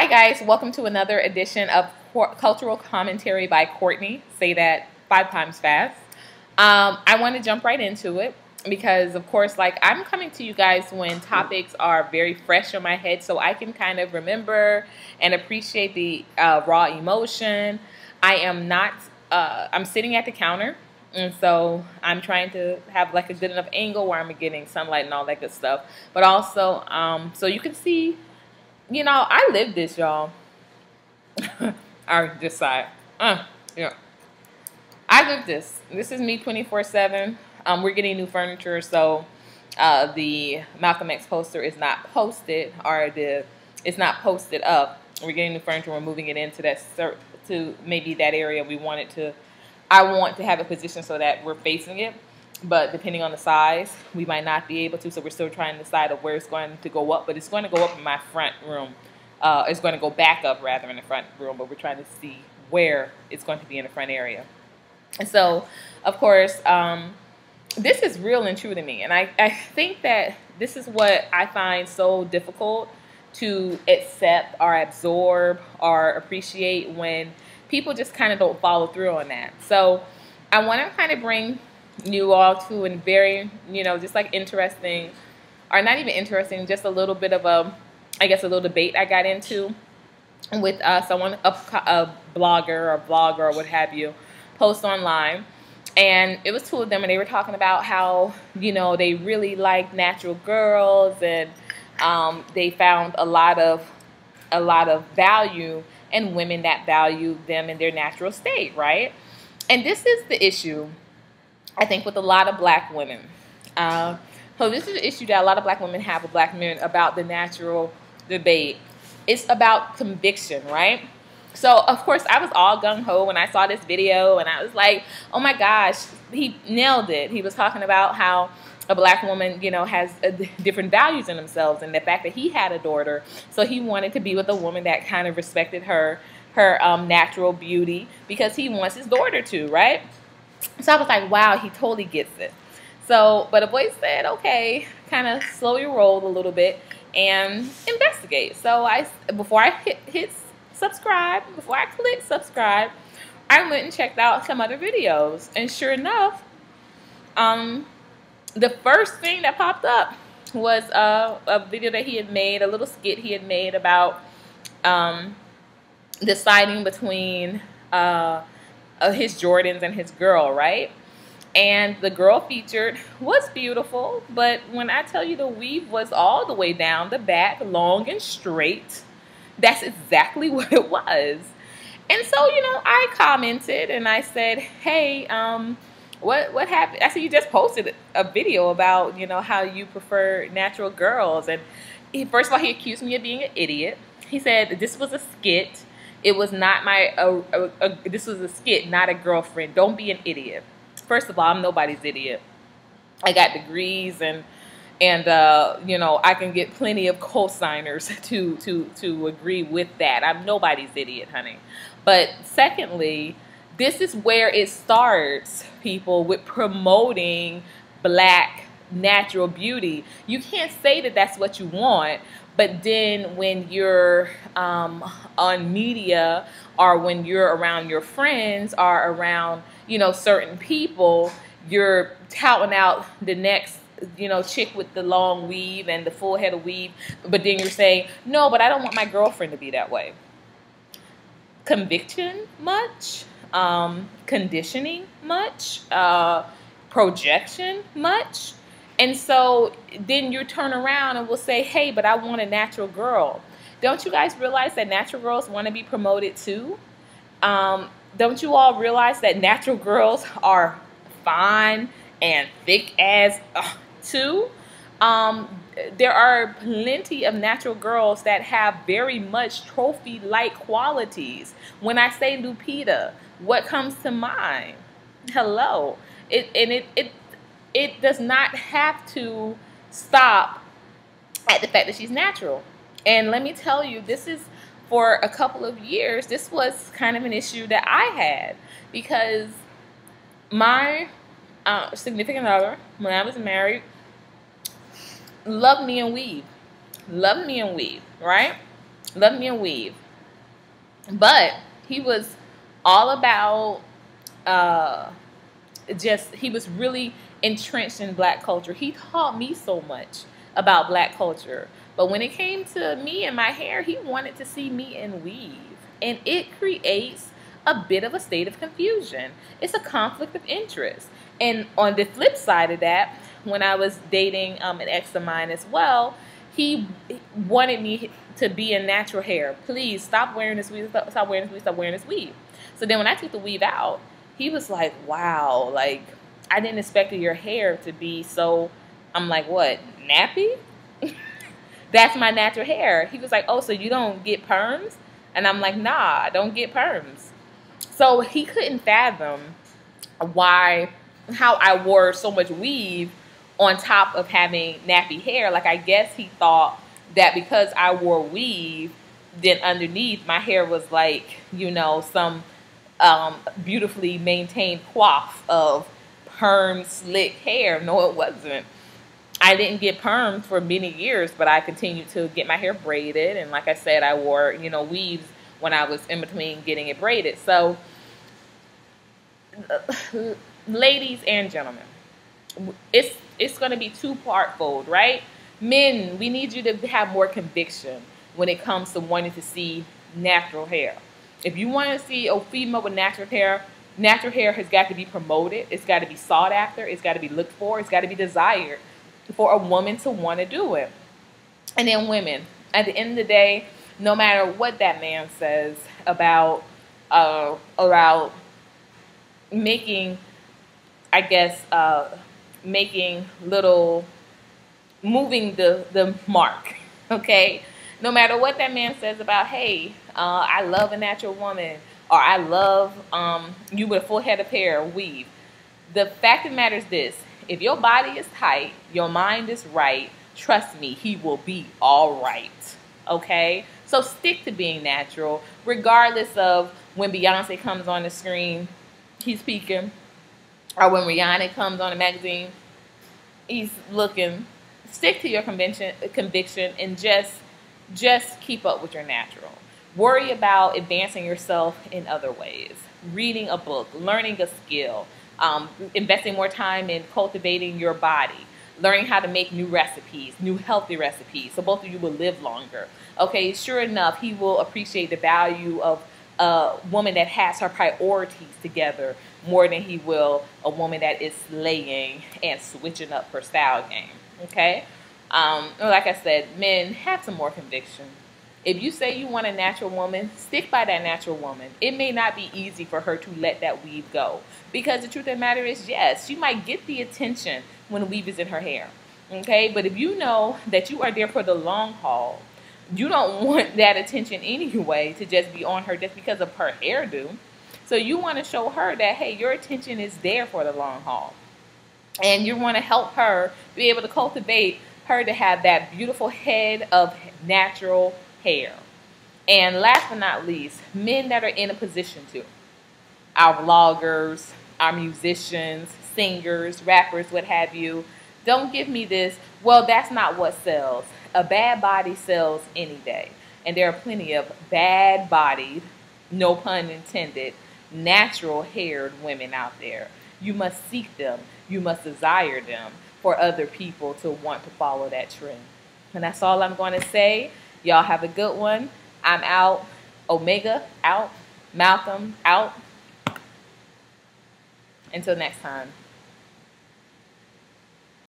Hi guys, welcome to another edition of Cultural Commentary by Courtney. Say that 5 times fast. I want to jump right into it because, of course, like I'm coming to you guys when topics are very fresh on my head, so I can kind of remember and appreciate the raw emotion. I am not. I'm sitting at the counter, and so I'm trying to have like a good enough angle where I'm getting sunlight and all that good stuff, but also so you can see. You know, I live this, y'all. This side. Yeah. I live this. This is me 24/7. We're getting new furniture, so the Malcolm X poster is not posted, or it's not posted up. We're getting new furniture. We're moving it into to maybe that area we want it to. I want to have a position so that we're facing it. But depending on the size, we might not be able to. So we're still trying to decide of where it's going to go up. But it's going to go up in my front room. It's going to go back up rather in the front room. But we're trying to see where it's going to be in the front area. And so, of course, this is real and true to me. And I think that this is what I find so difficult to accept or absorb or appreciate when people just kind of don't follow through on that. So I want to kind of bring you all to a very, just like interesting, or not even interesting, just a little bit of I guess a little debate I got into with someone, a blogger or vlogger or what have you, post online. And it was two of them, and they were talking about how, they really like natural girls, and they found a lot of value in women that value them in their natural state, right? And this is the issue, I think, with a lot of black women. So this is an issue that a lot of black women have with black men about the natural debate. It's about conviction, right? So, of course, I was all gung-ho when I saw this video, and I was like, oh my gosh, he nailed it. He was talking about how a black woman, has different values in themselves, and the fact that he had a daughter, so he wanted to be with a woman that kind of respected her natural beauty because he wants his daughter to, right? So I was like, wow, he totally gets it. So, but a voice said, okay, kind of slow your roll a little bit and investigate. So before I hit subscribe, before I click subscribe, I went and checked out some other videos. And sure enough, the first thing that popped up was a video that he had made, a little skit he had made about deciding between his Jordans and his girl, right? And the girl featured was beautiful, but when I tell you the weave was all the way down the back, long and straight, that's exactly what it was. And so, I commented and I said, hey, what happened? I said, you just posted a video about, how you prefer natural girls. And first of all, he accused me of being an idiot. He said this was a skit. It was not this was a skit, not a girlfriend. Don't be an idiot. First of all, I'm nobody's idiot. I got degrees and I can get plenty of co-signers to agree with that. I'm nobody's idiot, honey. But secondly, this is where it starts, people, with promoting black natural beauty. You can't say that that's what you want, but then when you're on media, or when you're around your friends, or around, certain people, you're touting out the next, chick with the long weave and the full head of weave, but then you're saying, no, but I don't want my girlfriend to be that way. Conviction much? Conditioning much? Projection much? And so then you turn around and will say, hey, but I want a natural girl. Don't you guys realize that natural girls want to be promoted too? Don't you all realize that natural girls are fine and thick as too? There are plenty of natural girls that have very much trophy-like qualities. When I say Lupita, what comes to mind? Hello. It does not have to stop at the fact that she's natural. And let me tell you, this is, for a couple of years, this was kind of an issue that I had, because my significant other, when I was married, loved me and weave, right? Loved me a weave. But he was all about he was really entrenched in black culture. He taught me so much about black culture. But when it came to me and my hair, he wanted to see me in weave. And it creates a bit of a state of confusion. It's a conflict of interest. And on the flip side of that, when I was dating an ex of mine as well, he wanted me to be in natural hair. Please stop wearing this weave, stop wearing this weave, stop wearing this weave. So then when I took the weave out, he was like, wow, like, I didn't expect your hair to be so, I'm like, what, nappy? That's my natural hair. He was like, oh, so you don't get perms? And I'm like, nah, I don't get perms. So he couldn't fathom how I wore so much weave on top of having nappy hair. Like, I guess he thought that because I wore weave, then underneath my hair was like, you know, some beautifully maintained coif of perm slick hair. No, it wasn't. I didn't get perms for many years, but I continued to get my hair braided. And like I said, I wore, you know, weaves when I was in between getting it braided. So, ladies and gentlemen, it's going to be two-part fold, right? Men, we need you to have more conviction when it comes to wanting to see natural hair. If you want to see a female with natural hair has got to be promoted. It's got to be sought after. It's got to be looked for. It's got to be desired for a woman to want to do it. And then women, at the end of the day, no matter what that man says about making, I guess, moving the mark, okay? No matter what that man says about, hey, I love a natural woman, or I love you with a full head of hair, weave. The fact of the matter is this: if your body is tight, your mind is right, trust me, he will be all right, okay? So stick to being natural, regardless of when Beyonce comes on the screen, he's peeking, or when Rihanna comes on a magazine, he's looking. Stick to your conviction, and just keep up with your natural. Worry about advancing yourself in other ways. Reading a book, learning a skill, investing more time in cultivating your body, learning how to make new recipes, new healthy recipes, so both of you will live longer. Okay, sure enough, he will appreciate the value of a woman that has her priorities together more than he will a woman that is slaying and switching up her style game. Okay? Like I said, men, have some more conviction. If you say you want a natural woman, stick by that natural woman. It may not be easy for her to let that weave go. Because the truth of the matter is, yes, she might get the attention when the weave is in her hair. Okay? But if you know that you are there for the long haul, you don't want that attention anyway to just be on her just because of her hairdo. So you want to show her that, hey, your attention is there for the long haul. And you want to help her be able to cultivate her to have that beautiful head of natural hair. And last but not least, men that are in a position to. Our vloggers, our musicians, singers, rappers, what have you. Don't give me this, well, that's not what sells. A bad body sells any day. And there are plenty of bad-bodied, no pun intended, natural-haired women out there. You must seek them. You must desire them for other people to want to follow that trend. And that's all I'm going to say. Y'all have a good one. I'm out. Omega out. Malcolm out. Until next time.